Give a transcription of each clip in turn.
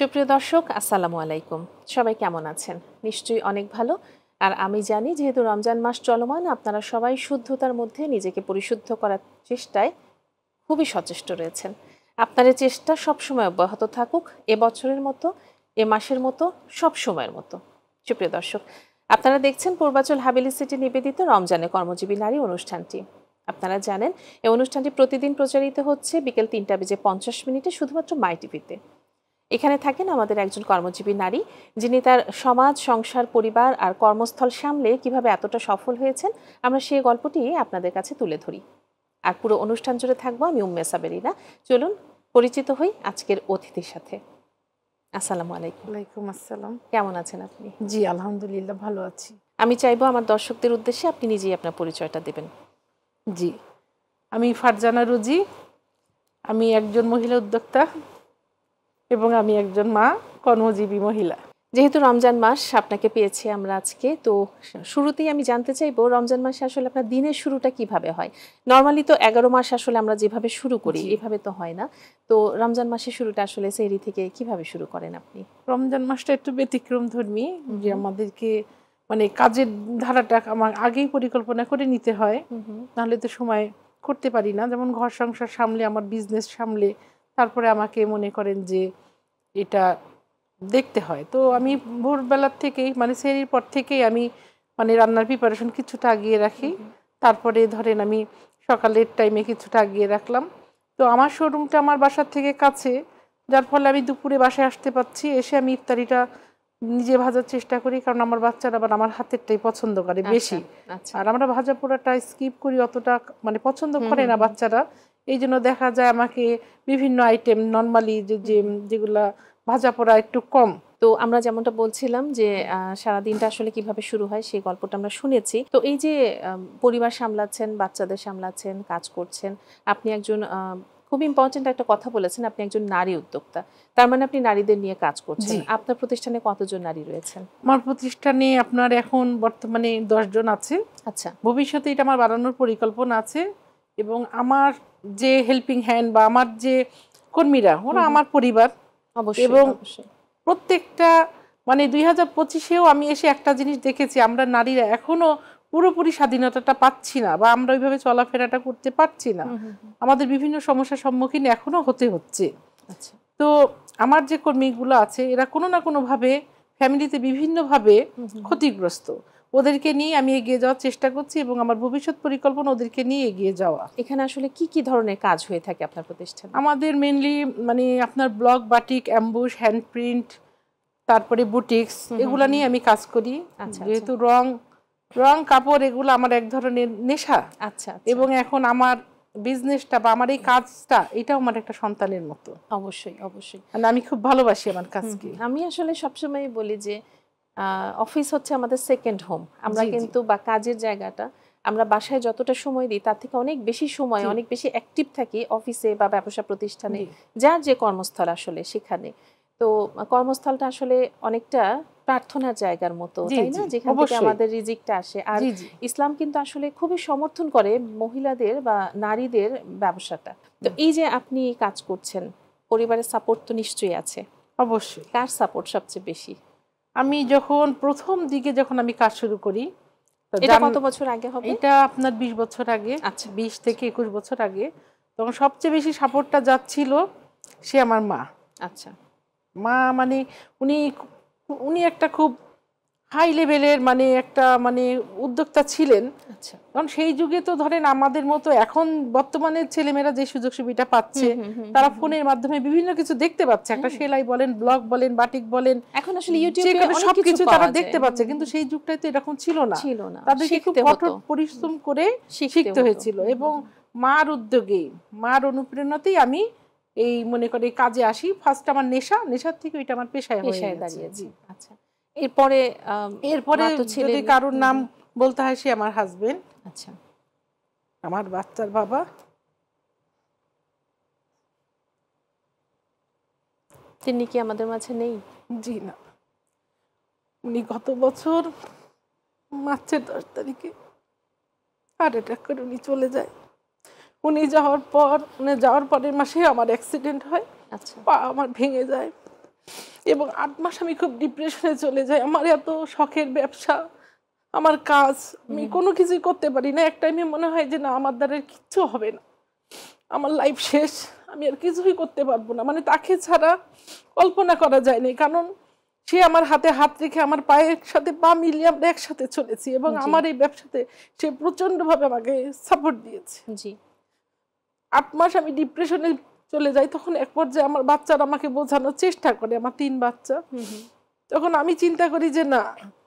সুপ্রিয় দর্শক, আসসালামু আলাইকুম। সবাই কেমন আছেন? নিশ্চয়ই অনেক ভালো। আর আমি জানি যেহেতু রমজান মাস চলমান, আপনারা সবাই শুদ্ধতার মধ্যে নিজেকে পরিশুদ্ধ করার চেষ্টায় খুবই সচেষ্ট রয়েছেন। আপনাদের চেষ্টা সবসময় অব্যাহত থাকুক, এ বছরের মতো, এ মাসের মতো, সব সময়ের মতো। সুপ্রিয় দর্শক, আপনারা দেখছেন পূর্বাচল হাভেলি সিটি নিবেদিত রমজানে কর্মজীবী নারী অনুষ্ঠানটি। আপনারা জানেন এই অনুষ্ঠানটি প্রতিদিন প্রচারিত হচ্ছে বিকেল 3:50 শুধুমাত্র মাই টিভিতে। এখানে থাকেন আমাদের একজন কর্মজীবী নারী, যিনি তার সমাজ, সংসার, পরিবার আর কর্মস্থল সামলে কিভাবে এতটা সফল হয়েছেন, আমরা সেই গল্পটি আপনাদের কাছে তুলে ধরি। আর পুরো অনুষ্ঠান জুড়ে থাকবো আমি উম্মে সাবেরিনা। চলুন পরিচিত হই আজকের অতিথির সাথে। আসসালামু আলাইকুম। ওয়ালাইকুম আসসালাম। কেমন আছেন আপনি? জি আলহামদুলিল্লাহ ভালো আছি। আমি চাইবো আমার দর্শকদের উদ্দেশ্যে আপনি নিজেই আপনার পরিচয়টা দেবেন। জি, আমি ফারজানা রুজি, আমি একজন মহিলা উদ্যোক্তা এবং আমি একজন মা, কর্মজীবী মহিলা। যেহেতু রমজান মাস আপনাকে পেয়েছি আমরা আজকে, তো শুরুতেই আমি জানতে চাইবো রমজান মাসে আসলে আপনার দিনের শুরুটা কিভাবে হয়? নর্মালি তো 11 মাস আসলে আমরা যেভাবে শুরু করি এভাবে তো হয় না। তো রমজান মাসের শুরুটা আসলে সেহরি থেকে কিভাবে শুরু করেন আপনি? রমজান মাসটা একটু ব্যতিক্রম ধর্মী, যে আমাদেরকে মানে কাজের ধারাটা আমার আগেই পরিকল্পনা করে নিতে হয়, নাহলে তো সময় করতে পারি না। যেমন ঘর সংসার সামলে, আমার বিজনেস সামলে, তারপরে আমাকে মনে করেন যে এটা দেখতে হয়। তো আমি ভোরবেলার থেকেই মানে সেহরির পর থেকেই আমি মানে রান্নার প্রিপারেশন কিছুটা আগিয়ে রাখি। তারপরে ধরেন আমি সকালের টাইমে কিছুটা আগিয়ে রাখলাম। তো আমার শোরুমটা আমার বাসার থেকে কাছে, যার ফলে আমি দুপুরে বাসায় আসতে পারছি। এসে আমি ইফতারিটা নিজে ভাজার চেষ্টা করি, কারণ আমার বাচ্চারা আবার আমার হাতেরটাই পছন্দ করে বেশি। আর আমরা ভাজা পোড়াটা স্কিপ করি, অতটা মানে পছন্দ করে না বাচ্চারা। এই জন্য দেখা যায় আমাকে বিভিন্ন আইটেম নর্মালি যেগুলা ভাজা পোড়া একটু কম। তো আমরা যেমনটা বলছিলাম যে সারাদিনটা আসলে কিভাবে শুরু হয় সেই গল্পটা আমরা শুনেছি। তো এই যে পরিবার সামলাচ্ছেন, বাচ্চাদের সামলাচ্ছেন, কাজ করছেন, আপনি একজন খুব ইম্পর্টেন্ট একটা কথা বলেছেন, আপনি একজন নারী উদ্যোক্তা। তার মানে আপনি নারীদের নিয়ে কাজ করছেন। আপনার প্রতিষ্ঠানে কতজন নারী রয়েছেন? আমার প্রতিষ্ঠানে আপনার এখন বর্তমানে 10 জন আছে। আচ্ছা। ভবিষ্যতে এটা আমার বাড়ানোর পরিকল্পনা আছে। এবং আমার যে হেল্পিং হ্যান্ড বা আমার যে কর্মীরা, ওরা আমার পরিবার। এবং প্রত্যেকটা মানে 2025-এও আমি এসে একটা জিনিস দেখেছি, আমরা নারীরা এখনো পুরোপুরি স্বাধীনতাটা পাচ্ছি না, বা আমরা ওইভাবে চলাফেরাটা করতে পারছি না। আমাদের বিভিন্ন সমস্যার সম্মুখীন এখনো হতে হচ্ছে। তো আমার যে কর্মীগুলো আছে, এরা কোনো না কোনোভাবে ফ্যামিলিতে বিভিন্নভাবে ক্ষতিগ্রস্ত। ওদেরকে নিয়ে আমি এগিয়ে যাওয়ার চেষ্টা করছি এবং আমার ভবিষ্যৎ পরিকল্পনা ওদেরকে নিয়ে এগিয়ে যাওয়া। এখানে আসলে কি কি ধরনের কাজ হয়ে থাকে আপনার প্রতিষ্ঠানে? আমাদের মেনলি মানে আপনার block, batik, ambush, hand print, তারপরে বুটিক্স, এগুলা নিয়ে আমি কাজ করি। যেহেতু রং কাপড় এগুলো আমার এক ধরনের নেশা। আচ্ছা। এবং এখন আমার বিজনেসটা বা আমার এই কাজটা, এটাও আমার একটা সন্তানের মতো। অবশ্যই অবশ্যই, আমি খুব ভালোবাসি আমার কাজকে। আমি আসলে সবসময় বলি যে অফিস হচ্ছে আমাদের সেকেন্ড হোম। আমরা কিন্তু বা কাজের জায়গাটা আমরা বাসায় যতটা সময় দিই তার থেকে অনেক বেশি সময়, অনেক বেশি অ্যাক্টিভ থাকি অফিসে বা ব্যবসা প্রতিষ্ঠানে, যার যে কর্মস্থল আসলে সেখানে। তো কর্মস্থলটা আসলে অনেকটা প্রার্থনার জায়গার মতো, তাই না, যেখান থেকে আমাদের রিজিকটা আসে। আর ইসলাম কিন্তু আসলে খুবই সমর্থন করে মহিলাদের বা নারীদের ব্যবসাটা। তো এই যে আপনি কাজ করছেন, পরিবারের সাপোর্ট তো নিশ্চয়ই আছে? অবশ্যই। কার সাপোর্ট সবচেয়ে বেশি? আমি যখন প্রথম দিকে আমি কাজ শুরু করি, এটা কত বছর আগে হবে? এটা আপনার 20 বছর আগে। আচ্ছা, 20 থেকে 21 বছর আগে। তখন সবচেয়ে বেশি সাপোর্টটা যাচ্ছিল সে আমার মা। আচ্ছা। মা মানে উনি একটা খুব হাই লেভেলের মানে একটা মানে উদ্যোক্তা ছিলেন। আচ্ছা। কারণ সেই যুগে তো ধরেন আমাদের মতো এখন বর্তমানে ছেলেমেয়েরা যে সুযোগ সুবিধা পাচ্ছে, তারা ফোনের মাধ্যমে বিভিন্ন কিছু দেখতে পাচ্ছে। একটা সেলাই বলেন, ব্লগ বলেন, বাটিক বলেন, এখন আসলে ইউটিউবে সবকিছু তারা দেখতে পাচ্ছে। কিন্তু সেই যুগটাই তো এরকম ছিল না। তাদেরকে খুব কঠোর পরিশ্রম করে শিখতে হয়েছিল। এবং মার উদ্যোগে, মার অনুপ্রেরণাতেই আমি এই মনে করি কাজে আসি। ফার্স্ট আমার নেশার থেকে এটা আমার পেশায় দাঁড়িয়েছে। আচ্ছা। এরপরে যদি কারোর নাম বলতে হয়, সে আমার হাজবেন্ড। আচ্ছা। আমার বাচ্চার বাবা। তিনি কি আমাদের মাঝে নেই? জি না, উনি গত বছর মার্চের 10 তারিখে হার্ট অ্যাটাক করে উনি চলে যায়। উনি যাওয়ার পরের মাসে আমার অ্যাক্সিডেন্ট হয়। আচ্ছা। পা আমার ভেঙে যায় এবং 8 মাস আমি খুব ডিপ্রেশনে চলে যাই। আমার এত শখের ব্যবসা, আমার কাজ, আমি কোনো কিছুই করতে পারি না। এক টাইমে মনে হয় যে না, আমার দ্বারা কিচ্ছু হবে না, আমার লাইফ শেষ, আমি আর কিছুই করতে পারবো না। মানে তাকে ছাড়া কল্পনা করা যায়নি, কারণ সে আমার হাতে হাত রেখে আমার পায়ের সাথে পা মিলিয়ে আমরা একসাথে চলেছি এবং আমার এই ব্যবসাতে সে প্রচন্ডভাবে আমাকে সাপোর্ট দিয়েছে। জি 8 মাস আমি ডিপ্রেশনে চলে যাই। তখন এক পর্যায়ে আমার বাচ্চারা আমাকে বোঝানোর চেষ্টা করে, আমার 3 বাচ্চা। তখন আমি চিন্তা করি যে না,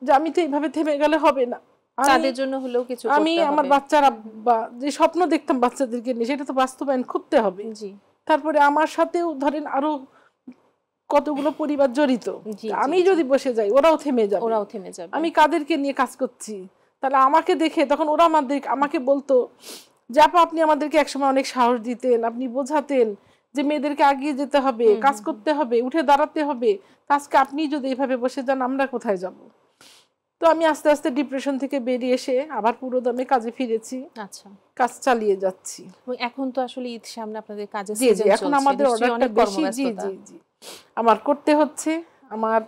যে আমি তো এইভাবে থেমে গেলে হবে না, তাদের জন্য হলেও কিছু করতে হবে। আমি আমার বাচ্চারা বা যে স্বপ্ন দেখতাম বাচ্চাদেরকে নিয়ে, সেটা তো বাস্তবায়ন করতে হবে। জি তারপরে আমার সাথেও ধরেন আরো কতগুলো পরিবার জড়িত, আমি যদি বসে যাই ওরাও থেমে যাবে। আমি কাদেরকে নিয়ে কাজ করছি, তাহলে আমাকে দেখে তখন ওরা আমাকে বলতো যে আপা, আপনি আমাদেরকে একসময় অনেক সাহস দিতেন, আপনি বোঝাতেন যে মেয়েদেরকে এগিয়ে যেতে হবে, কাজ করতে হবে, উঠে দাঁড়াতে হবে, আজকে আপনি যদি এভাবে বসে যান আমরা কোথায় যাব। তো আমি আস্তে আস্তে ডিপ্রেশন থেকে বেরিয়ে এসে আবার পুরো দমে কাজে ফিরেছি। আচ্ছা, কাজ চালিয়ে যাচ্ছি। এখন তো আসলে ঈদ সামনে, আপনাদের কাজের সিজন চলছে, এখন আমাদের অর্ডারটা বেশি। জি জি জি আমার করতে হচ্ছে। আমার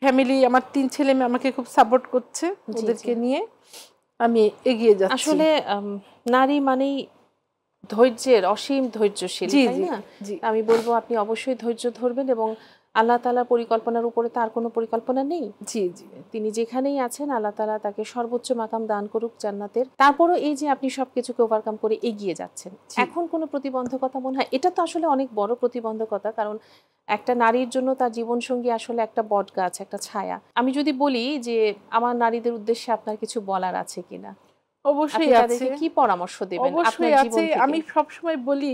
ফ্যামিলি, আমার 3 ছেলে মেয়ে আমাকে খুব সাপোর্ট করছে, ওদেরকে নিয়ে আমি এগিয়ে যাচ্ছি। আসলে নারী মানেই ধৈর্যের, অসীম ধৈর্যশীল, তাই না? আমি বলবো আপনি অবশ্যই ধৈর্য ধরবেন এবং আল্লাহ তাআলার পরিকল্পনার উপরে তার কোনো পরিকল্পনা নেই। জি জি তিনি যেখানেই আছেন আল্লাহ তাআলা তাকে সর্বোচ্চ মাকাম দান করুক জান্নাতের। তারপরও এই যে আপনি সবকিছুকে ওভারকাম করে এগিয়ে যাচ্ছেন, এখন কোনো প্রতিবন্ধকতা মনে হয়? এটা তো আসলে অনেক বড় প্রতিবন্ধকতা, কারণ একটা নারীর জন্য তার জীবনসঙ্গী আসলে একটা বট গাছ, একটা ছায়া। আমি যদি বলি যে আমার নারীদের উদ্দেশ্যে আপনার কিছু বলার আছে কিনা? অবশ্যই আছে। কি পরামর্শ দেবেন আপনার জীবন থেকে? আমি সবসময় বলি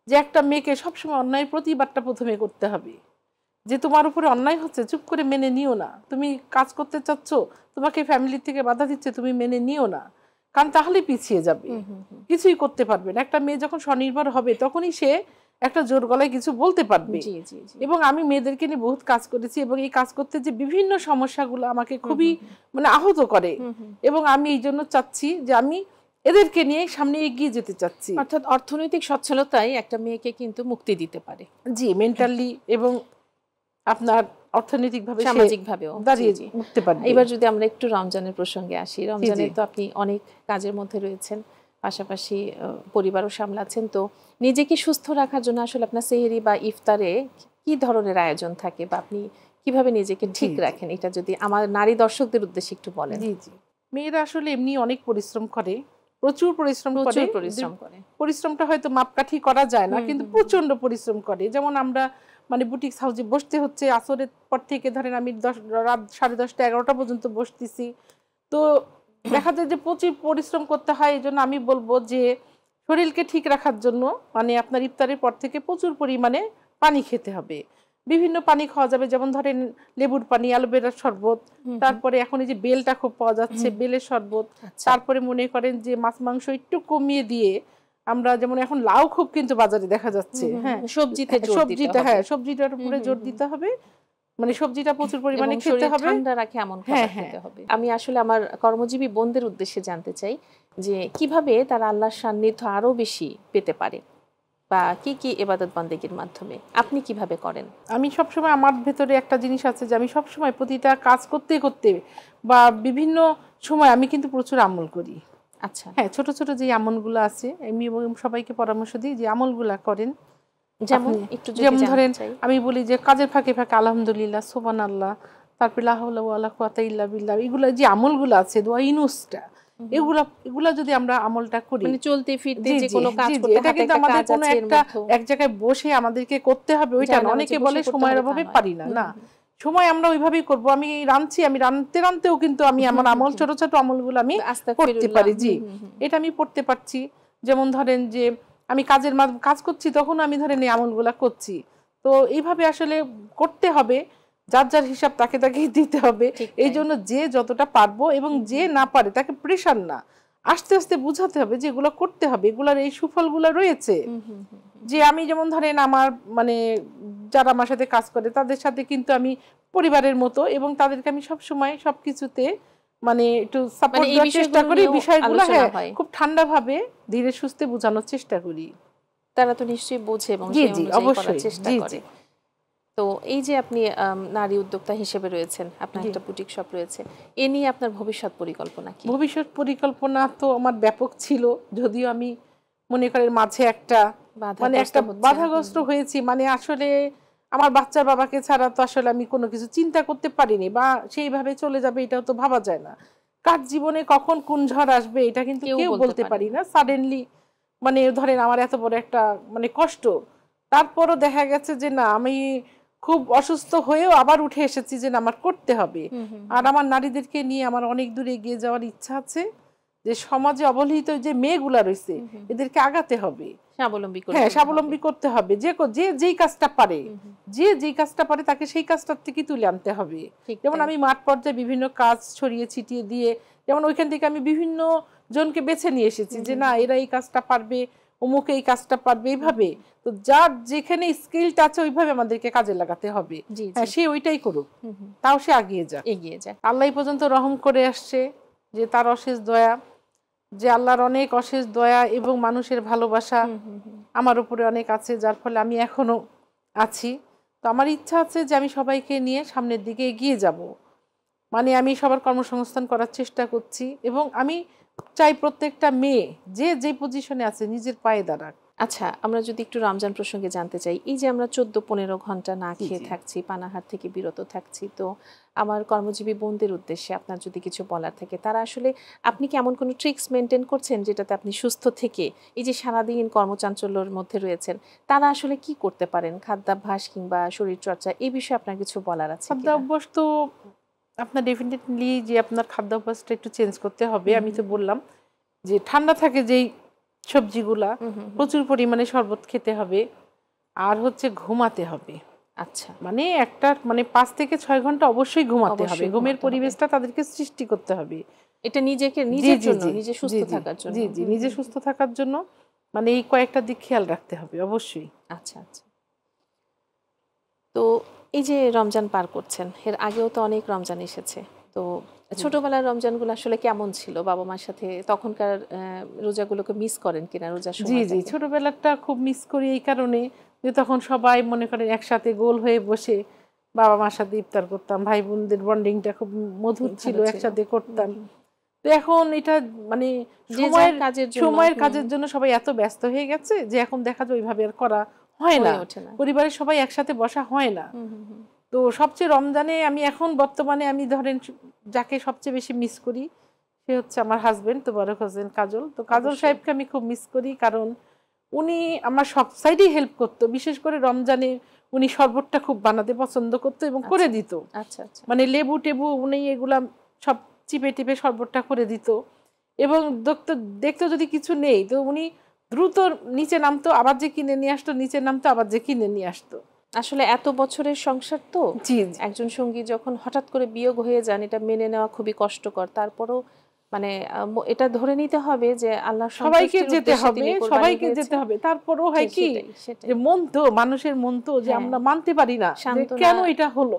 যে একটা মেয়েকে সবসময় অন্যায় প্রতিবাদটা প্রথমে করতে হবে। যে তোমার উপরে অন্যায় হচ্ছে, চুপ করে মেনে নিও না। তুমি কাজ করতে চাচ্ছ, তোমাকে ফ্যামিলি থেকে বাধা দিচ্ছে, তুমি মেনে নিও না, কারণ তাহলে পিছিয়ে যাবে, কিছুই করতে পারবে না। একটা মেয়ে যখন স্বনির্ভর হবে তখনই সে একটা জোর গলায় কিছু বলতে পারবে। এবং আমি মেয়েদেরকে নিয়ে বহুত কাজ করেছি এবং এই কাজ করতে যে বিভিন্ন সমস্যাগুলো আমাকে খুবই মানে আহত করে, এবং আমি এই জন্য চাচ্ছি যে আমি এদেরকে নিয়ে সামনে এগিয়ে যেতে চাচ্ছি। অর্থাৎ অর্থনৈতিক সচ্ছলতাই একটা মেয়েকে কিন্তু মুক্তি দিতে পারে। জি, মেন্টালি এবং আপনার অর্থনৈতিকভাবে, সামাজিকভাবেও দাঁড়িয়ে উঠতে পারবে। এবার যদি আমরা একটু রমজানের প্রসঙ্গে আসি, রমজানে তো আপনি অনেক কাজের মধ্যে রয়েছেন, পাশাপাশি পরিবারও সামলাচ্ছেন। তো নিজেকে সুস্থ রাখার জন্য আসলে আপনার সেহরি বা ইফতারে কি ধরনের আয়োজন থাকে, বা আপনি কিভাবে নিজেকে ঠিক রাখেন, এটা যদি আমার নারী দর্শকদের উদ্দেশ্যে একটু বলেন। জি জি মেয়েরা আসলে এমনি অনেক পরিশ্রম করে, প্রচুর পরিশ্রম করে। পরিশ্রমটা হয়তো মাপকাঠি করা যায় না, কিন্তু প্রচন্ড পরিশ্রম করে। যেমন আমরা মানে বুটিক হাউসে বসতে হচ্ছে আসরের পর থেকে, ধরেন আমি রাত 10:30 11টা পর্যন্ত বসতেছি। তো দেখা যায় যে প্রচুর পরিশ্রম করতে হয়। এই জন্য আমি বলবো যে শরীরকে ঠিক রাখার জন্য মানে আপনার ইফতারের পর থেকে প্রচুর পরিমাণে পানি খেতে হবে। বিভিন্ন পানি খাওয়া যাবে, যেমন ধরেন লেবুর পানি, অ্যালোভেরার শরবত, তারপরে এখন এই যে বেলটা খুব পাওয়া যাচ্ছে, বেলের শরবত, তারপরে মনে করেন যে মাছ মাংস একটু কমিয়ে দিয়ে আমরা, যেমন এখন লাউ খুব কিন্তু বাজারে দেখা যাচ্ছে, হ্যাঁ সবজিটার উপরে জোর দিতে হবে, মানে সবজিটা প্রচুর পরিমাণে খেতে হবে, ঠান্ডা রাখে এমন খাবার খেতে হবে। আমি আসলে আমার কর্মজীবী বোনদের উদ্দেশ্যে জানতে চাই যে কিভাবে তারা আল্লাহর সান্নিধ্য আরো বেশি পেতে পারে, বা কি কি ইবাদত বন্দেগীর মাধ্যমে আপনি কিভাবে করেন? আমি সবসময়, আমার ভেতরে একটা জিনিস আছে যে আমি সবসময় প্রতিটা কাজ করতে করতে বা বিভিন্ন সময় আমি কিন্তু প্রচুর আমল করি। আচ্ছা, হ্যাঁ, ছোট ছোট যে আমলগুলো আছে আমি সবাইকে পরামর্শ দিই যে আমলগুলা করেন। যেমন ধরেন আমি বলি যে কাজের ফাঁকে ফাঁকে আলহামদুলিল্লাহ, সুবহানাল্লাহ, তারপর লা হাওলা ওয়ালা কুওয়াতা ইল্লা বিল্লাহ, এগুলা যে আমলগুলো আছে, দোয়া ইনুসটা, এগুলা যদি আমরা আমলটা করি, মানে চলতে ফিরতে যে কোনো কাজ করতে, এটা কিন্তু আমাদের কোনো একটা এক জায়গায় বসে আমাদেরকে করতে হবে ওইটা না। অনেকে বলে সময়ের অভাবে পারি না, না, সময় আমরা ওইভাবেই করব। আমি রানতেও কিন্তু আমি আমার আমল, ছোট ছোট আমলগুলো আমি পড়তে পারি। জি, এটা আমি পড়তে পারছি। যেমন ধরেন যে আমি কাজ করছি, তখন আমি ধরেন এই আমলগুলা করছি। তো এইভাবে আসলে করতে হবে, যার যার হিসাব তাকে দিতে হবে। এই জন্য যে যতটা পারবো এবং যে না পারে তাকে প্রেশার না, আস্তে আস্তে বুঝাতে হবে যে এগুলো করতে হবে, এগুলার এই সুফলগুলো রয়েছে। যে আমি যেমন ধরেন আমার মানে যারা আমার সাথে কাজ করে তাদের সাথে কিন্তু আমি পরিবারের মতো, এবং তাদেরকে আমি সবসময় সবকিছুতে মানে একটু সাপোর্ট দেওয়ার চেষ্টা করি। বিষয়গুলো খুব ঠান্ডা ভাবে ধীরে সুস্থে বোঝানোর চেষ্টা করি। তারা তো নিশ্চয়ই বোঝে এবং সেই অনুযায়ী করার চেষ্টা করে। তো এই যে আপনি নারী উদ্যোক্তা হিসেবে রয়েছেন, আপনার একটা বুটিক শপ রয়েছে, এ নিয়ে আপনার ভবিষ্যৎ পরিকল্পনা কি? ভবিষ্যৎ পরিকল্পনা তো আমার ব্যাপক ছিল, যদিও আমি মনে করেন মাঝে একটা বাধাগ্রস্ত হয়েছি। মানে আসলে আমার বাচ্চার বাবাকে ছাড়া তো আসলে আমি কোনো কিছু চিন্তা করতে পারিনি, বা সেইভাবে চলে যাবে এটাও তো ভাবা যায় না। কার জীবনে কখন কোন ঝড় আসবে এটা কিন্তু কেউ বলতে পারি না। সাডেনলি মানে ধরেন আমার এত বড় একটা মানে কষ্ট, তারপরও দেখা গেছে যে না, আমি খুব অসুস্থ হয়েও আবার উঠে এসেছি যে না, আমার করতে হবে। আর আমার নারীদেরকে নিয়ে আমার অনেক দূরে এগিয়ে যাওয়ার ইচ্ছা আছে, যে সমাজে অবহেলিত যে মেয়েগুলা রয়েছে এদেরকে আগাতে হবে, স্বাবলম্বী করতে হবে। যে যেই কাজটা পারে, যে যেই কাজটা পারে তাকে সেই কাজটার থেকে তুলে আনতে হবে। যেমন আমি মাঠ পর্যায়ে বিভিন্ন কাজ ছড়িয়ে ছিটিয়ে দিয়ে, যেমন ওইখান থেকে আমি বিভিন্ন জনকে বেছে নিয়ে এসেছি যে না, এরা এই কাজটা পারবে, অমুক এই কাজটা পারবে, এইভাবে। তো যার যেখানে স্কিলটা আছে ওইভাবে আমাদেরকে কাজে লাগাতে হবে। হ্যাঁ, সে ওইটাই করুক, তাও সে এগিয়ে যায়। আল্লাহ পর্যন্ত রহম করে আসছে, যে তার অশেষ দয়া, যে আল্লাহর অনেক অশেষ দয়া এবং মানুষের ভালোবাসা আমার উপরে অনেক আছে, যার ফলে আমি এখনো আছি। তো আমার ইচ্ছা আছে যে আমি সবাইকে নিয়ে সামনের দিকে এগিয়ে যাব। মানে আমি সবার কর্মসংস্থান করার চেষ্টা করছি, এবং আমি চাই প্রত্যেকটা মেয়ে যে যে পজিশনে আছে নিজের পায়ে দাঁড়াক। আচ্ছা, আমরা যদি একটু রমজান প্রসঙ্গে জানতে চাই, এই যে আমরা 14-15 ঘন্টা না খেয়ে থাকছি, পানাহার থেকে বিরত থাকছি, তো আমার কর্মজীবী বোনদের উদ্দেশ্যে আপনার যদি কিছু বলার থাকে, তারা আসলে আপনি কি এমন কোনো ট্রিক্স মেনটেন করছেন যেটাতে আপনি সুস্থ থেকে এই যে সারাদিন কর্মচাঞ্চল্যের মধ্যে রয়েছেন, তারা আসলে কি করতে পারেন? খাদ্যাভ্যাস কিংবা শরীরচর্চা, এই বিষয়ে আপনার কিছু বলার আছে? খাদ্যাভ্যাস তো আপনার ডেফিনেটলি যে আপনার খাদ্যাভ্যাসটা একটু চেঞ্জ করতে হবে। আমি তো বললাম যে ঠান্ডা থাকে যেই সবজিগুলা, প্রচুর পরিমাণে শরবত খেতে হবে, আর হচ্ছে ঘুমাতে হবে। আচ্ছা, মানে একটা মানে 5 থেকে 6 ঘন্টা অবশ্যই ঘুমাতে হবে। ঘুমের পরিবেশটা তাদেরকে সৃষ্টি করতে হবে। এটা নিজের জন্য, নিজে সুস্থ থাকার জন্য। জি, নিজে সুস্থ থাকার জন্য মানে এই কয়েকটা দিক খেয়াল রাখতে হবে অবশ্যই। আচ্ছা। তো এই যে রমজান পার করছেন, এর আগেও তো অনেক রমজান এসেছে, তো ছোটবেলার রমজানগুলো আসলে কেমন ছিল? বাবা মার সাথে তখনকার রোজাগুলোকে মিস করেন কিনা? রোজার সময় জি, ছোটবেলাটা খুব মিস করি এই কারণে যে তখন সবাই মনে করেন একসাথে গোল হয়ে বসে বাবা মার সাথে ইফতার করতাম, ভাই বোনদের বন্ডিংটা খুব মধুর ছিল, একসাথে করতাম। তো এখন এটা মানে সময়ের কাজের জন্য সবাই এত ব্যস্ত হয়ে গেছে যে এখন দেখা যায় ওইভাবে আর করা হয় না, পরিবারের সবাই একসাথে বসা হয় না। তো সবচেয়ে রমজানে আমি এখন বর্তমানে আমি ধরেন যাকে সবচেয়ে বেশি মিস করি সে হচ্ছে আমার হাজবেন্ড তোবারক হোসেন কাজল। তো কাজল সাহেবকে আমি খুব মিস করি, কারণ উনি আমার সব সাইডেই হেল্প করতো। বিশেষ করে রমজানে উনি শরবতটা খুব বানাতে পছন্দ করতো এবং করে দিত। মানে লেবু টেবু উনি এগুলা সব চিপে টিপে শরবতটা করে দিত, এবং দেখতো যদি কিছু নেই তো উনি দ্রুত নিচে নামতো, আবার যে কিনে নিয়ে আসতো, নিচে নামতো, আবার যে কিনে নিয়ে আসতো। আসলে এত বছরের সংসার তো, একজন সঙ্গী যখন হঠাৎ করে বিয়োগ হয়ে যান, এটা মেনে নেওয়া খুবই কষ্টকর। তারপরও মানে এটা ধরে নিতে হবে যে আল্লাহ সবাইকে যেতে হবে। তারপরও হয় কি যে মন তো, মানুষের মন তো, যে আমরা মানতে পারি না কেন এটা হলো।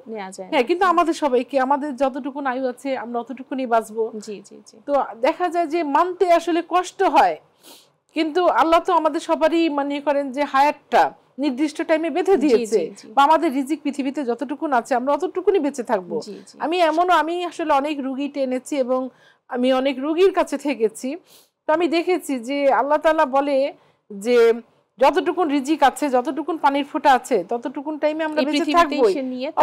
হ্যাঁ, কিন্তু আমাদের সবাইকে, আমাদের যতটুকু আয়ু আছে আমরা অতটুকুনি বাঁচবো। তো দেখা যায় যে মানতে আসলে কষ্ট হয়, কিন্তু আল্লাহ তো আমাদের সবারই মনে করেন যে হায়াতটা নির্দিষ্ট টাইমে বেঁধে দিয়েছে, বা আমাদের রিজিক পৃথিবীতে যতটুকুন আছে আমরা অতটুকুনি বেঁচে থাকবো। আমি আসলে অনেক রুগী টেনেছি এবং আমি অনেক রুগীর কাছে থেকেছি। তো আমি দেখেছি যে আল্লাহ তাআলা বলে যে যতটুকুন রিজিক আছে, যতটুকুন পানির ফোঁটা আছে, ততটুকুন টাইমে আমরা বেঁচে থাকবো।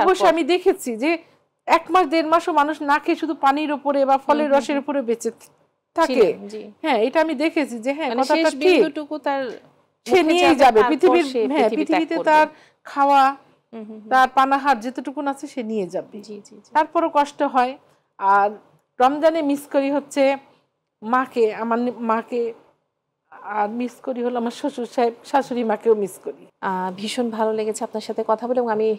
অবশ্যই আমি দেখেছি যে 1 মাস 1.5 মাসও মানুষ না খেয়ে শুধু পানির উপরে বা ফলের রসের উপরে বেঁচে থাকে। হ্যাঁ, এটা আমি দেখেছি যে হ্যাঁ, কথাটা ঠিক, সে নিয়ে যাবে পৃথিবীতে তার খাওয়া, তার পানাহার যেতটুকুন আছে সে নিয়ে যাবে। তারপরও কষ্ট হয়। আর রমজানে মিস করি হচ্ছে মাকে, আমার মাকে, আর মিস করি হলো আমার শ্বশুর সাহেব, শাশুড়ি মাকেও মিস করি। ভীষণ ভালো লেগেছে আপনার সাথে কথা বলে, এবং আমি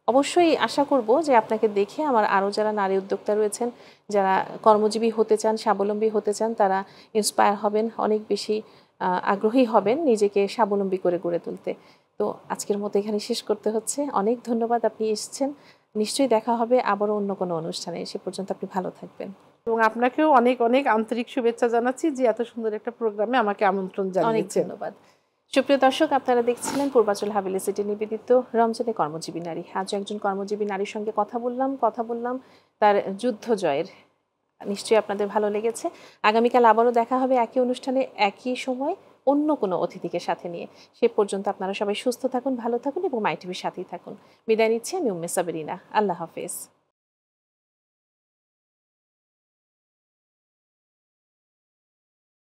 অবশ্যই আশা করব যে আপনাকে দেখে আমার আরও যারা নারী উদ্যোক্তা রয়েছেন, যারা কর্মজীবী হতে চান, স্বাবলম্বী হতে চান, তারা ইন্সপায়ার হবেন, অনেক বেশি আগ্রহী হবেন নিজেকে স্বাবলম্বী করে গড়ে তুলতে। তো আজকের মতো এখানে শেষ করতে হচ্ছে। অনেক ধন্যবাদ, আপনি এসেছেন। নিশ্চয়ই দেখা হবে আবারও অন্য কোনো অনুষ্ঠানে। সে পর্যন্ত আপনি ভালো থাকবেন। এবং আপনাকেও অনেক অনেক আন্তরিক শুভেচ্ছা জানাচ্ছি যে এত সুন্দর একটা প্রোগ্রামে আমাকে আমন্ত্রণ জানিয়েছেন। অনেক ধন্যবাদ। সুপ্রিয় দর্শক, আপনারা দেখছিলেন পূর্বাচল হাভেলি সিটি নিবেদিত রমজানে কর্মজীবী নারী। আজ একজন কর্মজীবী নারীর সঙ্গে কথা বললাম তার যুদ্ধ জয়ের। নিশ্চয়ই আপনাদের ভালো লেগেছে। আগামীকাল আবারও দেখা হবে একই অনুষ্ঠানে একই সময় অন্য কোনো অতিথিকে সাথে নিয়ে। সে পর্যন্ত আপনারা সবাই সুস্থ থাকুন, ভালো থাকুন এবং মাই টিভির সাথেই থাকুন। বিদায় নিচ্ছি আমি উম্মে সাবেরিনা। আল্লাহ হাফেজ।